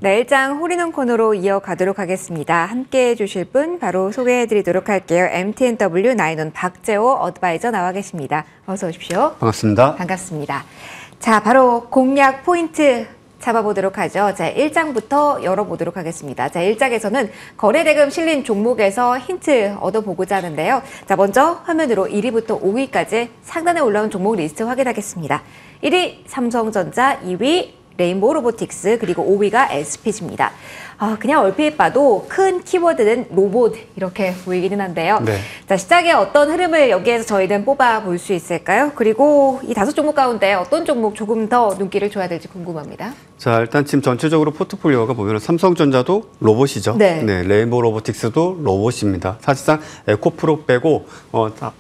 네, 일장 홀인원 코너로 이어가도록 하겠습니다. 함께해 주실 분 바로 소개해드리도록 할게요. MTNW 나인원 박재호 어드바이저 나와 계십니다. 어서 오십시오. 반갑습니다. 반갑습니다. 자, 바로 공략 포인트 잡아보도록 하죠. 자, 1장부터 열어보도록 하겠습니다. 자, 1장에서는 거래대금 실린 종목에서 힌트 얻어보고자 하는데요. 자, 먼저 화면으로 1위부터 5위까지 상단에 올라온 종목 리스트 확인하겠습니다. 1위 삼성전자, 2위 레인보우 로보틱스, 그리고 5위가 SPG입니다. 그냥 얼핏 봐도 큰 키워드는 로봇 이렇게 보이기는 한데요. 네. 자, 시장의 어떤 흐름을 여기에서 저희는 뽑아볼 수 있을까요? 그리고 이 5종목 가운데 어떤 종목 조금 더 눈길을 줘야 될지 궁금합니다. 자, 일단 지금 전체적으로 포트폴리오가 보면 삼성전자도 로봇이죠. 네. 레인보우 로보틱스도 로봇입니다. 사실상 에코프로 빼고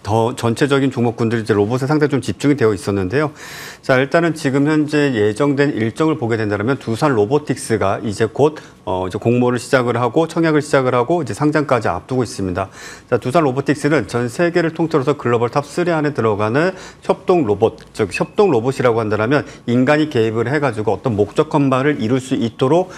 더 전체적인 종목군들이 이제 로봇에 상당히 좀 집중이 되어 있었는데요. 자, 일단은 지금 현재 예정된 일정을 보게 된다면 두산 로보틱스가 이제 곧 이제 공모를 시작을 하고 청약을 시작을 하고 이제 상장까지 앞두고 있습니다. 자, 두산 로보틱스는 전 세계를 통틀어서 글로벌 탑 3 안에 들어가는 협동 로봇, 즉 협동 로봇이라고 한다면 인간이 개입을 해가지고 어떤 목적건만을 이룰 수 있도록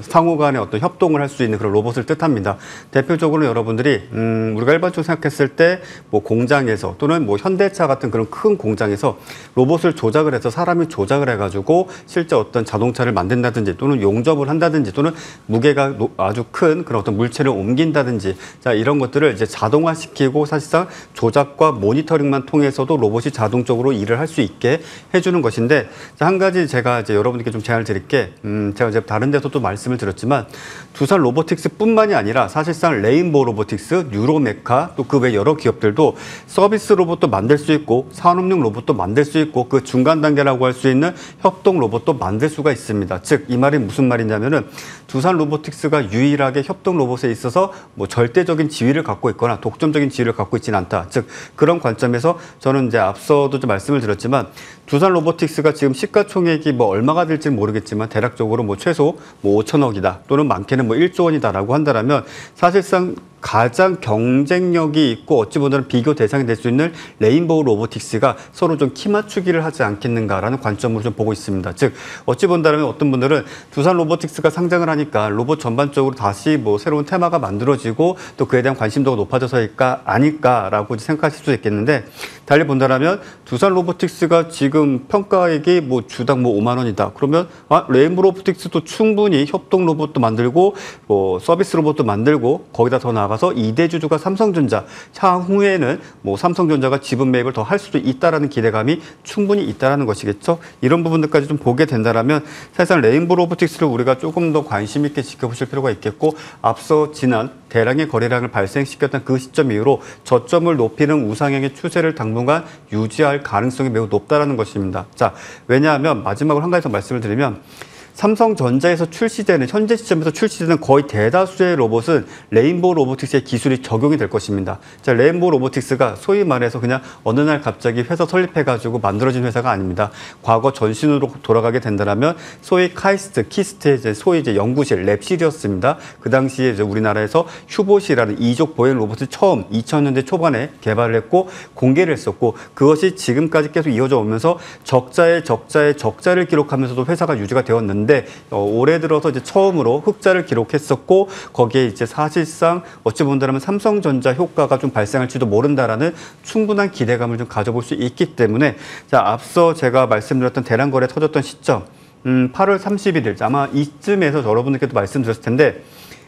상호간의 어떤 협동을 할 수 있는 그런 로봇을 뜻합니다. 대표적으로 여러분들이 우리가 일반적으로 생각했을 때 뭐 공장에서 또는 뭐 현대차 같은 그런 큰 공장에서 로봇을 조작을 해서 사람이 조작을 해가지고 실제 어떤 자동차를 만든다든지 또는 용접을 한다든지 또는 무게가 아주 큰 그런 어떤 물체를 옮긴다든지 자, 이런 것들을 이제 자동화시키고 사실상 조작과 모니터링만 통해서도 로봇이 자동적으로 일을 할 수 있게 해주는 것인데 자, 한 가지 제가 이제 여러분께 좀 제안을 드릴게 제가 이제 다른 데서도 말씀을 드렸지만 두산 로보틱스뿐만이 아니라 사실상 레인보우 로보틱스, 뉴로메카 또 그 외 여러 기업들도 서비스 로봇도 만들 수 있고 산업용 로봇도 만들 수 있고 그 중간 단계라고 할 수 있는 협동 로봇도 만들 수가 있습니다. 즉 이 말이 무슨 말이냐면은 두산 로보틱스가 유일하게 협동 로봇에 있어서 뭐 절대적인 지위를 갖고 있거나 독점적인 지위를 갖고 있지는 않다. 즉 그런 관점에서 저는 이제 앞서도 좀 말씀을 드렸지만 두산 로보틱스가 지금 시가총액이 뭐 얼마가 될지는 모르겠지만 대략적으로 뭐 최소 뭐 5천억이다 또는 많게는 뭐 1조 원이다라고 한다면 사실상 가장 경쟁력이 있고 어찌 보면 비교 대상이 될 수 있는 레인보우 로보틱스가 서로 좀 키 맞추기를 하지 않겠는가라는 관점으로 좀 보고 있습니다. 즉 어찌 본다면 어떤 분들은 두산 로보틱스가 상장을 하니까 로봇 전반적으로 다시 뭐 새로운 테마가 만들어지고 또 그에 대한 관심도가 높아져서일까 아닐까라고 생각하실 수 있겠는데 달리 본다면 두산 로보틱스가 지금 평가액이 뭐 주당 뭐 5만 원이다. 그러면 레인보우 로보틱스도 충분히 협동 로봇도 만들고 뭐 서비스 로봇도 만들고 거기다 더 나아가서 2대 주주가 삼성전자, 향후에는 뭐 삼성전자가 지분 매입을 더 할 수도 있다라는 기대감이 충분히 있다라는 것이겠죠. 이런 부분들까지 좀 보게 된다면 사실상 레인보우 로보틱스를 우리가 조금 더 관심 있게 지켜보실 필요가 있겠고 앞서 지난 대량의 거래량을 발생시켰던 그 시점 이후로 저점을 높이는 우상향의 추세를 당분간 유지할 가능성이 매우 높다라는 것입니다. 자, 왜냐하면 마지막으로 한 가지 더 말씀을 드리면 삼성전자에서 출시되는 현재 시점에서 출시되는 거의 대다수의 로봇은 레인보우 로보틱스의 기술이 적용이 될 것입니다. 자, 레인보우 로보틱스가 소위 말해서 그냥 어느 날 갑자기 회사 설립해가지고 만들어진 회사가 아닙니다. 과거 전신으로 돌아가게 된다면 소위 키스트의 이제 소위 이제 연구실 랩실이었습니다. 그 당시에 이제 우리나라에서 휴봇이라는 이족 보행 로봇을 처음 2000년대 초반에 개발을 했고 공개를 했었고 그것이 지금까지 계속 이어져 오면서 적자의 적자를 기록하면서도 회사가 유지가 되었는데 올해 들어서 이제 처음으로 흑자를 기록했었고 거기에 이제 사실상 어찌 본다면 삼성전자 효과가 좀 발생할지도 모른다라는 충분한 기대감을 좀 가져볼 수 있기 때문에 자, 앞서 제가 말씀드렸던 대량 거래 터졌던 시점 8월 31일 아마 이쯤에서 여러분들께도 말씀드렸을 텐데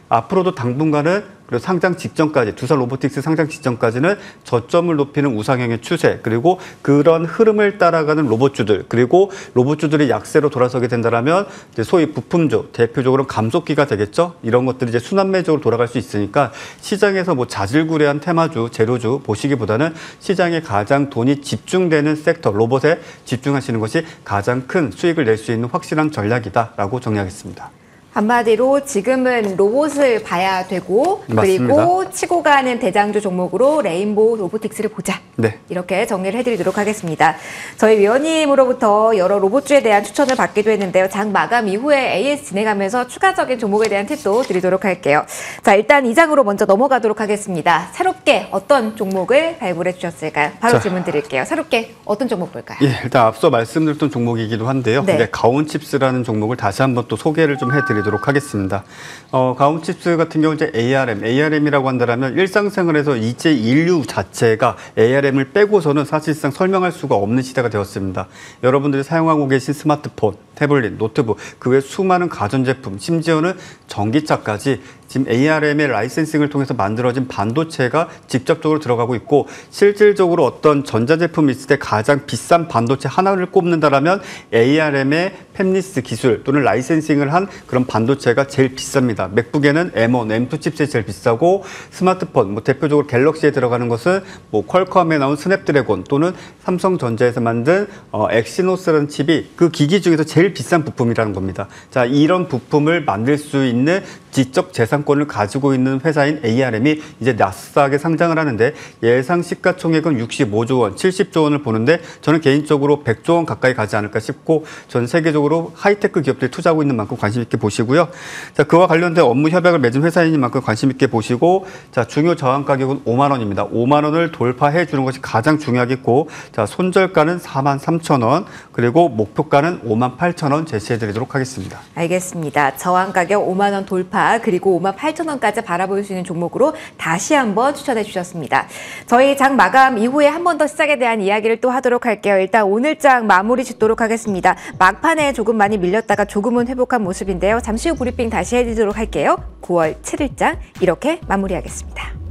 앞으로도 당분간은 그리고 상장 직전까지 두산 로보틱스 상장 직전까지는 저점을 높이는 우상향의 추세 그리고 그런 흐름을 따라가는 로봇주들 그리고 로봇주들이 약세로 돌아서게 된다면 이제 소위 부품주 대표적으로 감속기가 되겠죠. 이런 것들이 이제 순환매적으로 돌아갈 수 있으니까 시장에서 뭐 자질구레한 테마주 재료주 보시기보다는 시장에 가장 돈이 집중되는 섹터 로봇에 집중하시는 것이 가장 큰 수익을 낼 수 있는 확실한 전략이다라고 정리하겠습니다. 한마디로 지금은 로봇을 봐야 되고 맞습니다. 그리고 치고 가는 대장주 종목으로 레인보우 로보틱스를 보자. 네. 이렇게 정리를 해드리도록 하겠습니다. 저희 위원님으로부터 여러 로봇주에 대한 추천을 받기도 했는데요. 장 마감 이후에 AS 진행하면서 추가적인 종목에 대한 팁도 드리도록 할게요. 자, 일단 2장으로 먼저 넘어가도록 하겠습니다. 새롭게 어떤 종목을 발굴해 주셨을까요? 바로 질문 드릴게요. 새롭게 어떤 종목 볼까요? 예, 일단 앞서 말씀드렸던 종목이기도 한데요. 네. 가온칩스라는 종목을 다시 한번 또 소개를 좀 해드리도록 드리도록 하겠습니다. 가온칩스 같은 경우 이제 ARM이라고 한다면 일상생활에서 이제 인류 자체가 ARM을 빼고서는 사실상 설명할 수가 없는 시대가 되었습니다. 여러분들이 사용하고 계신 스마트폰, 태블릿, 노트북, 그 외 수많은 가전제품, 심지어는 전기차까지 지금 ARM의 라이센싱을 통해서 만들어진 반도체가 직접적으로 들어가고 있고, 실질적으로 어떤 전자제품이 있을 때 가장 비싼 반도체 하나를 꼽는다라면 ARM의 팹리스 기술 또는 라이센싱을 한 그런 반도체가 제일 비쌉니다. 맥북에는 M1, M2 칩셋이 제일 비싸고, 스마트폰, 대표적으로 갤럭시에 들어가는 것은 퀄컴에 나온 스냅드래곤 또는 삼성전자에서 만든 엑시노스라는 칩이 그 기기 중에서 제일 비싼 부품이라는 겁니다. 자, 이런 부품을 만들 수 있는 지적 재산권을 가지고 있는 회사인 ARM이 이제 나스닥에 상장을 하는데, 예상 시가총액은 65조 원, 70조 원을 보는데, 저는 개인적으로 100조 원 가까이 가지 않을까 싶고, 전 세계적으로 하이테크 기업들이 투자하고 있는 만큼 관심 있게 보시고요. 자, 그와 관련된 업무 협약을 맺은 회사인 만큼 관심 있게 보시고, 자, 중요 저항 가격은 5만 원입니다. 5만 원을 돌파해 주는 것이 가장 중요하겠고, 자, 손절가는 4만 3천 원, 그리고 목표가는 5만 8천 원 제시해 드리도록 하겠습니다. 알겠습니다. 저항 가격 5만 원 돌파, 그리고 5만 8천 원까지 바라볼 수 있는 종목으로 다시 한번 추천해 주셨습니다. 저희 장 마감 이후에 한 번 더 시장에 대한 이야기를 또 하도록 할게요. 일단 오늘 장 마무리 짓도록 하겠습니다. 막판에 조금 많이 밀렸다가 조금은 회복한 모습인데요. 잠시 후 브리핑 다시 해드리도록 할게요. 9월 7일장 이렇게 마무리하겠습니다.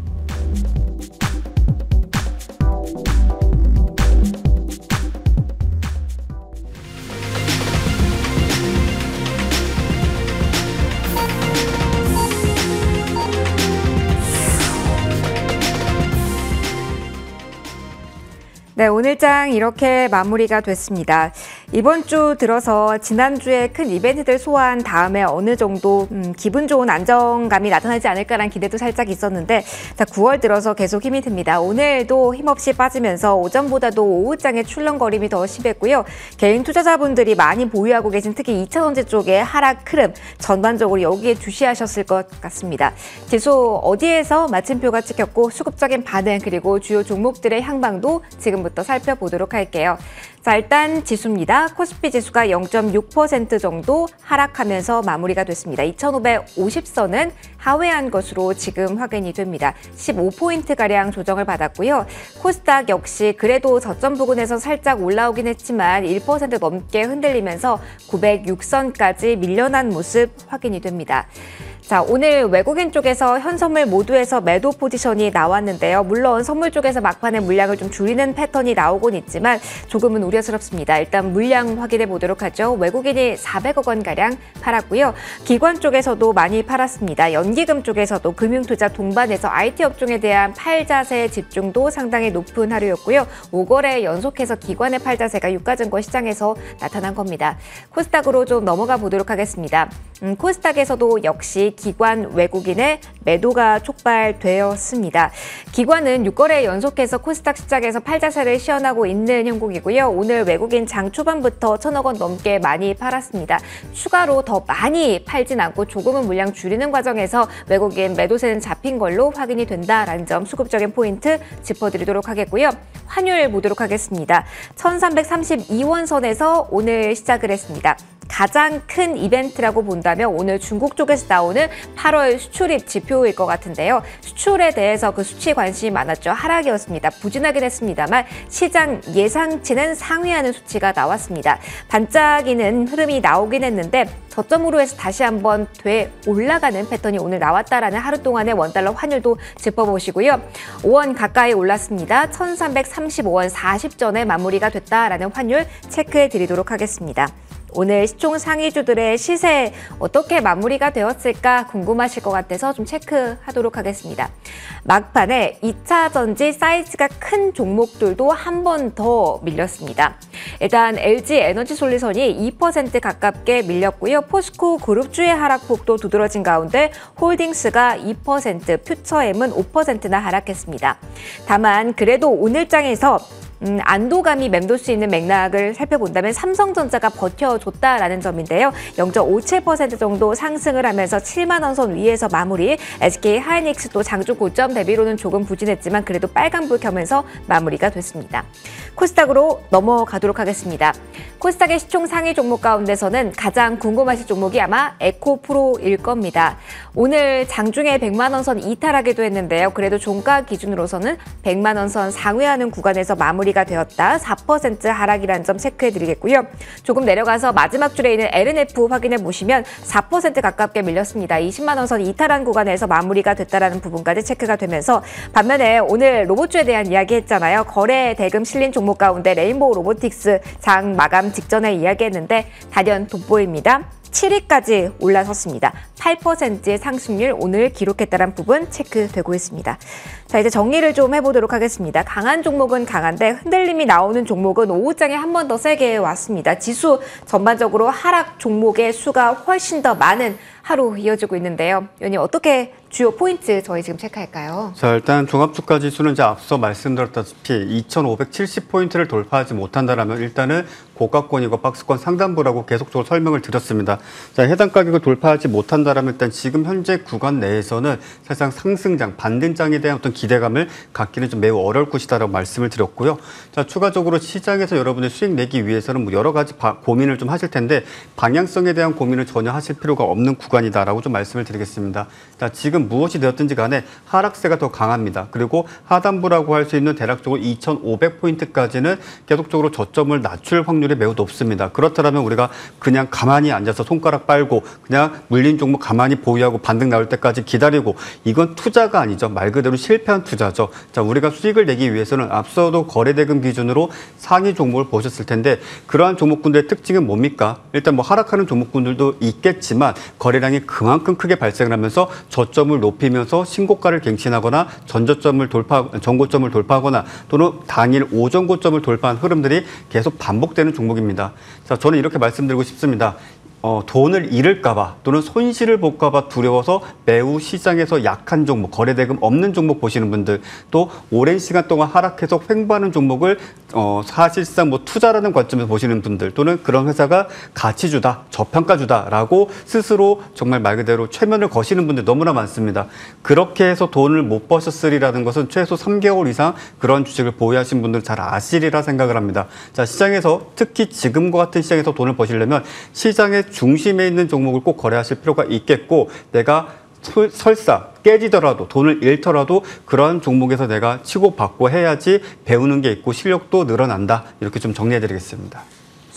네, 오늘 장 이렇게 마무리가 됐습니다. 이번 주 들어서 지난주에 큰 이벤트들 소화한 다음에 어느 정도 기분 좋은 안정감이 나타나지 않을까라는 기대도 살짝 있었는데, 자, 9월 들어서 계속 힘이 듭니다. 오늘도 힘없이 빠지면서 오전보다도 오후장의 출렁거림이 더 심했고요. 개인 투자자분들이 많이 보유하고 계신 특히 2차전지 쪽의 하락 흐름, 전반적으로 여기에 주시하셨을 것 같습니다. 지수 어디에서 마침표가 찍혔고 수급적인 반응, 그리고 주요 종목들의 향방도 지금부터 살펴보도록 할게요. 자, 일단 지수입니다. 코스피 지수가 0.6% 정도 하락하면서 마무리가 됐습니다. 2550선은 하회한 것으로 지금 확인이 됩니다. 15포인트가량 조정을 받았고요. 코스닥 역시 그래도 저점 부근에서 살짝 올라오긴 했지만 1% 넘게 흔들리면서 906선까지 밀려난 모습 확인이 됩니다. 자, 오늘 외국인 쪽에서 현선물 모두에서 매도 포지션이 나왔는데요. 물론 선물 쪽에서 막판에 물량을 좀 줄이는 패턴이 나오곤 있지만 조금은 우려스럽습니다. 일단 물량 확인해 보도록 하죠. 외국인이 400억 원가량 팔았고요. 기관 쪽에서도 많이 팔았습니다. 연기금 쪽에서도 금융투자 동반해서 IT 업종에 대한 팔자세 집중도 상당히 높은 하루였고요. 5거래 연속해서 기관의 팔자세가 유가증권 시장에서 나타난 겁니다. 코스닥으로 좀 넘어가 보도록 하겠습니다. 코스닥에서도 역시 기관 외국인의 매도가 촉발되었습니다. 기관은 6거래 연속해서 코스닥 시장에서 팔자세를 시연하고 있는 형국이고요. 오늘 외국인 장 초반부터 1,000억 원 넘게 많이 팔았습니다. 추가로 더 많이 팔진 않고 조금은 물량 줄이는 과정에서 외국인 매도세는 잡힌 걸로 확인이 된다라는 점 수급적인 포인트 짚어드리도록 하겠고요. 환율 보도록 하겠습니다. 1,332원 선에서 오늘 시작을 했습니다. 가장 큰 이벤트라고 본다면 오늘 중국 쪽에서 나오는 8월 수출입 지표일 것 같은데요. 수출에 대해서 그 수치 관심이 많았죠. 하락이었습니다. 부진하긴 했습니다만 시장 예상치는 상회하는 수치가 나왔습니다. 반짝이는 흐름이 나오긴 했는데 저점으로 해서 다시 한번 올라가는 패턴이 오늘 나왔다라는 하루 동안의 원달러 환율도 짚어보시고요. 5원 가까이 올랐습니다. 1,335원 40전에 마무리가 됐다라는 환율 체크해 드리도록 하겠습니다. 오늘 시총 상위주들의 시세 어떻게 마무리가 되었을까 궁금하실 것 같아서 좀 체크하도록 하겠습니다. 막판에 2차 전지 사이즈가 큰 종목들도 한 번 더 밀렸습니다. 일단 LG 에너지 솔루션이 2% 가깝게 밀렸고요. 포스코 그룹주의 하락폭도 두드러진 가운데 홀딩스가 2%, 퓨처엠은 5%나 하락했습니다. 다만 그래도 오늘 장에서 안도감이 맴돌 수 있는 맥락을 살펴본다면 삼성전자가 버텨줬다라는 점인데요. 0.57% 정도 상승을 하면서 7만 원 선 위에서 마무리. SK 하이닉스도 장중 고점 대비로는 조금 부진했지만 그래도 빨간불 켜면서 마무리가 됐습니다. 코스닥으로 넘어가도록 하겠습니다. 코스닥의 시총 상위 종목 가운데서는 가장 궁금하실 종목이 아마 에코프로일 겁니다. 오늘 장중에 100만 원 선 이탈하기도 했는데요. 그래도 종가 기준으로서는 100만 원 선 상회하는 구간에서 마무리가 되었다. 4% 하락이라는 점 체크해드리겠고요. 조금 내려가서 마지막 줄에 있는 LNF 확인해 보시면 4% 가깝게 밀렸습니다. 20만 원 선 이탈한 구간에서 마무리가 됐다라는 부분까지 체크가 되면서 반면에 오늘 로봇주에 대한 이야기 했잖아요. 거래 대금 실린 종목 가운데 레인보우 로보틱스 장 마감 직전에 이야기했는데 단연 돋보입니다. 7위까지 올라섰습니다. 8%의 상승률 오늘 기록했다는 부분 체크되고 있습니다. 자, 이제 정리를 좀 해보도록 하겠습니다. 강한 종목은 강한데 흔들림이 나오는 종목은 오후장에 한 번 더 세게 왔습니다. 지수 전반적으로 하락 종목의 수가 훨씬 더 많은 하루 이어지고 있는데요. 위원님 어떻게 주요 포인트 저희 지금 체크할까요? 자, 일단 종합주가 지수는 이제 앞서 말씀드렸다시피 2,570포인트를 돌파하지 못한다라면 일단은 고가권이고 박스권 상단부라고 계속적으로 설명을 드렸습니다. 자, 해당 가격을 돌파하지 못한다라면 일단 지금 현재 구간 내에서는 사실상 상승장, 반등장에 대한 어떤 기대감을 갖기는 좀 매우 어려울 것이다라고 말씀을 드렸고요. 자, 추가적으로 시장에서 여러분의 수익 내기 위해서는 뭐 여러 가지 고민을 좀 하실 텐데 방향성에 대한 고민을 전혀 하실 필요가 없는 구간이다라고 좀 말씀을 드리겠습니다. 자, 지금 무엇이 되었든지 간에 하락세가 더 강합니다. 그리고 하단부라고 할 수 있는 대략적으로 2,500포인트까지는 계속적으로 저점을 낮출 확률이 매우 높습니다. 그렇다면 우리가 그냥 가만히 앉아서 손가락 빨고 그냥 물린 종목 가만히 보유하고 반등 나올 때까지 기다리고 이건 투자가 아니죠. 말 그대로 실패한 투자죠. 자, 우리가 수익을 내기 위해서는 앞서도 거래대금 기준으로 상위 종목을 보셨을 텐데 그러한 종목군들의 특징은 뭡니까? 일단 뭐 하락하는 종목군들도 있겠지만 거래량이 그만큼 크게 발생을 하면서 저점을 높이면서 신고가를 갱신하거나 전고점을 돌파하거나 또는 당일 오전 고점을 돌파한 흐름들이 계속 반복되는 종목입니다. 자, 저는 이렇게 말씀드리고 싶습니다. 돈을 잃을까봐 또는 손실을 볼까봐 두려워서 매우 시장에서 약한 종목, 거래대금 없는 종목 보시는 분들, 또 오랜 시간 동안 하락해서 횡보하는 종목을 사실상 뭐 투자라는 관점에서 보시는 분들, 또는 그런 회사가 가치주다, 저평가주다라고 스스로 정말 말 그대로 최면을 거시는 분들 너무나 많습니다. 그렇게 해서 돈을 못 버셨으리라는 것은 최소 3개월 이상 그런 주식을 보유하신 분들 잘 아시리라 생각을 합니다. 자, 시장에서 특히 지금과 같은 시장에서 돈을 버시려면 시장의 중심에 있는 종목을 꼭 거래하실 필요가 있겠고, 내가 설사 깨지더라도 돈을 잃더라도 그런 종목에서 내가 치고받고 해야지 배우는 게 있고 실력도 늘어난다. 이렇게 좀 정리해드리겠습니다.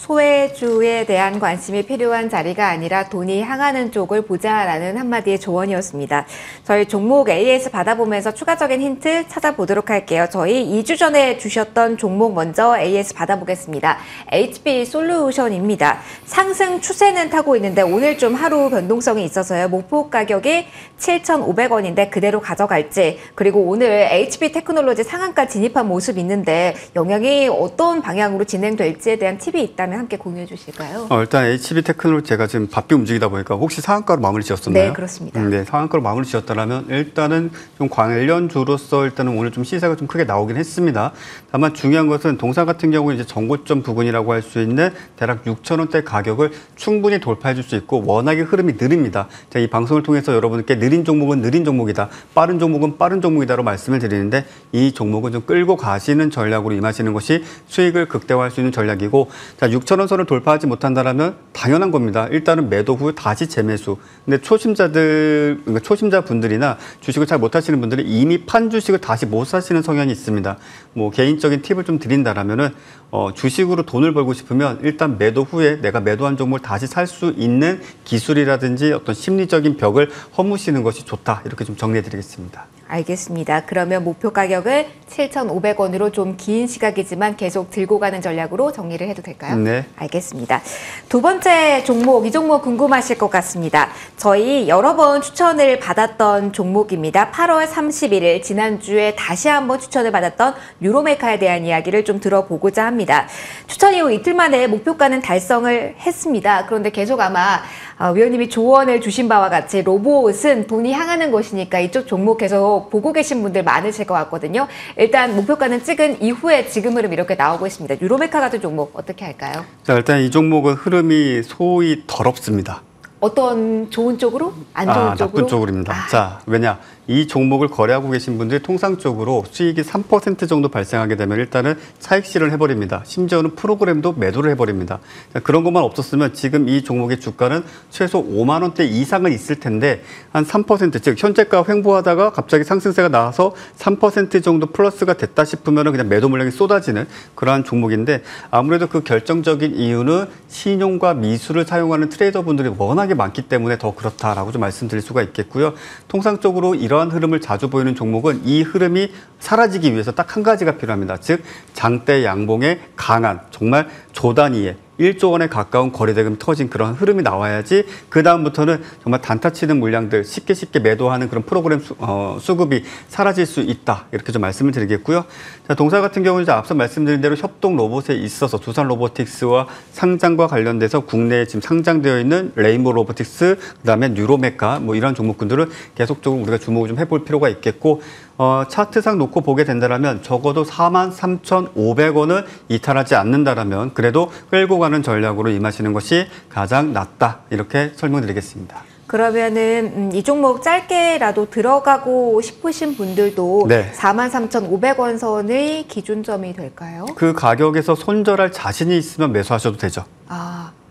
소외주에 대한 관심이 필요한 자리가 아니라 돈이 향하는 쪽을 보자라는 한마디의 조언이었습니다. 저희 종목 AS 받아보면서 추가적인 힌트 찾아보도록 할게요. 저희 2주 전에 주셨던 종목 먼저 AS 받아보겠습니다. HP 솔루션입니다. 상승 추세는 타고 있는데 오늘 좀 하루 변동성이 있어서요. 목표 가격이 7,500원인데 그대로 가져갈지, 그리고 오늘 HP 테크놀로지 상한가 진입한 모습이 있는데 영향이 어떤 방향으로 진행될지에 대한 팁이 있다면 함께 공유해 주실까요? 일단 HP 테크놀로지 제가 지금 바삐 움직이다 보니까 혹시 상한가로 마무리 지었었나요? 네, 그렇습니다. 네, 상한가로 마무리 지었다면 일단은 좀 관련주로서 일단은 오늘 좀 시세가 좀 크게 나오긴 했습니다. 다만 중요한 것은 동사 같은 경우는 이제 전고점 부근이라고 할 수 있는 대략 6,000원대 가격을 충분히 돌파해 줄 수 있고 워낙에 흐름이 느립니다. 제가 이 방송을 통해서 여러분께 느린 종목은 느린 종목이다, 빠른 종목은 빠른 종목이다로 말씀을 드리는데 이 종목은 좀 끌고 가시는 전략으로 임하시는 것이 수익을 극대화할 수 있는 전략이고, 자, 6,000원 선을 돌파하지 못한다라면 당연한 겁니다. 일단은 매도 후 다시 재매수. 근데 초심자분들이나 주식을 잘 못하시는 분들이 이미 판 주식을 다시 못 사시는 성향이 있습니다. 뭐 개인적인 팁을 좀 드린다라면은 주식으로 돈을 벌고 싶으면 일단 매도 후에 내가 매도한 종목을 다시 살 수 있는 기술이라든지 어떤 심리적인 벽을 허무시는 것이 좋다. 이렇게 좀 정리해드리겠습니다. 알겠습니다. 그러면 목표 가격을 7,500원으로 좀 긴 시각이지만 계속 들고 가는 전략으로 정리를 해도 될까요? 네. 알겠습니다. 두 번째 종목, 이 종목 궁금하실 것 같습니다. 저희 여러 번 추천을 받았던 종목입니다. 8월 31일 지난주에 다시 한번 추천을 받았던 유로메카에 대한 이야기를 좀 들어보고자 합니다. 추천 이후 이틀 만에 목표가는 달성을 했습니다. 그런데 계속 아마 위원님이 조언을 주신 바와 같이 로봇은 돈이 향하는 것이니까 이쪽 종목 계속 보고 계신 분들 많으실 것 같거든요. 일단 목표가는 찍은 이후에 지금 흐름 이렇게 나오고 있습니다. 유로메카 같은 종목 어떻게 할까요? 자, 일단 이 종목은 흐름이 소위 더럽습니다. 어떤 좋은 쪽으로? 안 좋은 쪽으로? 나쁜 쪽으로입니다. 자, 왜냐? 이 종목을 거래하고 계신 분들이 통상적으로 수익이 3% 정도 발생하게 되면 일단은 차익 실현을 해버립니다. 심지어는 프로그램도 매도를 해버립니다. 자, 그런 것만 없었으면 지금 이 종목의 주가는 최소 5만 원대 이상은 있을 텐데 한 3%, 즉 현재가 횡보하다가 갑자기 상승세가 나와서 3% 정도 플러스가 됐다 싶으면 그냥 매도 물량이 쏟아지는 그러한 종목인데 아무래도 그 결정적인 이유는 신용과 미수를 사용하는 트레이더분들이 워낙에 많기 때문에 더 그렇다라고 좀 말씀드릴 수가 있겠고요. 통상적으로 이러한 흐름을 자주 보이는 종목은 이 흐름이 사라지기 위해서 딱 한 가지가 필요합니다. 즉 장대 양봉의 강한 정말 조 단위의 1조 원에 가까운 거래대금이 터진 그런 흐름이 나와야지 그 다음부터는 정말 단타 치는 물량들 쉽게 매도하는 그런 프로그램 수급이 사라질 수 있다. 이렇게 좀 말씀을 드리겠고요. 자, 동사 같은 경우는 이제 앞서 말씀드린 대로 협동 로봇에 있어서 두산 로보틱스와 상장과 관련돼서 국내에 지금 상장되어 있는 레인보우 로보틱스, 그다음에 뉴로메카 뭐 이런 종목군들은 계속적으로 우리가 주목을 좀 해볼 필요가 있겠고 차트상 놓고 보게 된다면 적어도 43,500원을 이탈하지 않는다라면 그래도 끌고 가는 전략으로 임하시는 것이 가장 낫다. 이렇게 설명드리겠습니다. 그러면은 이 종목 짧게라도 들어가고 싶으신 분들도 네. 43,500원 선의 기준점이 될까요? 그 가격에서 손절할 자신이 있으면 매수하셔도 되죠.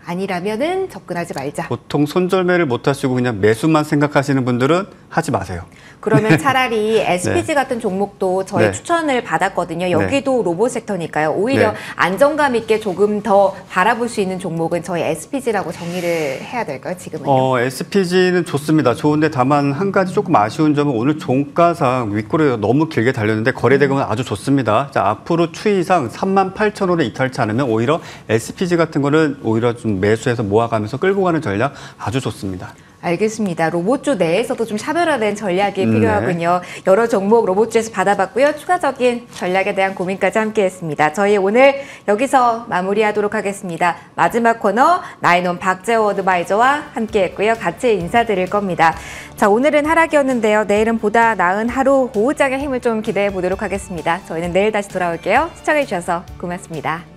아니라면은 접근하지 말자. 보통 손절매를 못 하시고 그냥 매수만 생각하시는 분들은 하지 마세요. 그러면 차라리 SPG 네. 같은 종목도 저희 네. 추천을 받았거든요. 여기도 로봇 섹터니까요. 오히려 네. 안정감 있게 조금 더 바라볼 수 있는 종목은 저희 SPG라고 정리를 해야 될까요? 지금은요. SPG는 좋습니다. 좋은데 다만 한 가지 조금 아쉬운 점은 오늘 종가상 윗꼬리가 너무 길게 달렸는데 거래대금은 아주 좋습니다. 자, 앞으로 추이상 38,000원에 이탈치 않으면 오히려 SPG 같은 거는 오히려 좀 매수해서 모아가면서 끌고 가는 전략 아주 좋습니다. 알겠습니다. 로봇주 내에서도 좀 차별화된 전략이 네. 필요하군요. 여러 종목 로봇주에서 받아봤고요. 추가적인 전략에 대한 고민까지 함께했습니다. 저희 오늘 여기서 마무리하도록 하겠습니다. 마지막 코너 나인원 박재호 어드바이저와 함께했고요. 같이 인사드릴 겁니다. 자, 오늘은 하락이었는데요. 내일은 보다 나은 하루, 오후장의 힘을 좀 기대해 보도록 하겠습니다. 저희는 내일 다시 돌아올게요. 시청해 주셔서 고맙습니다.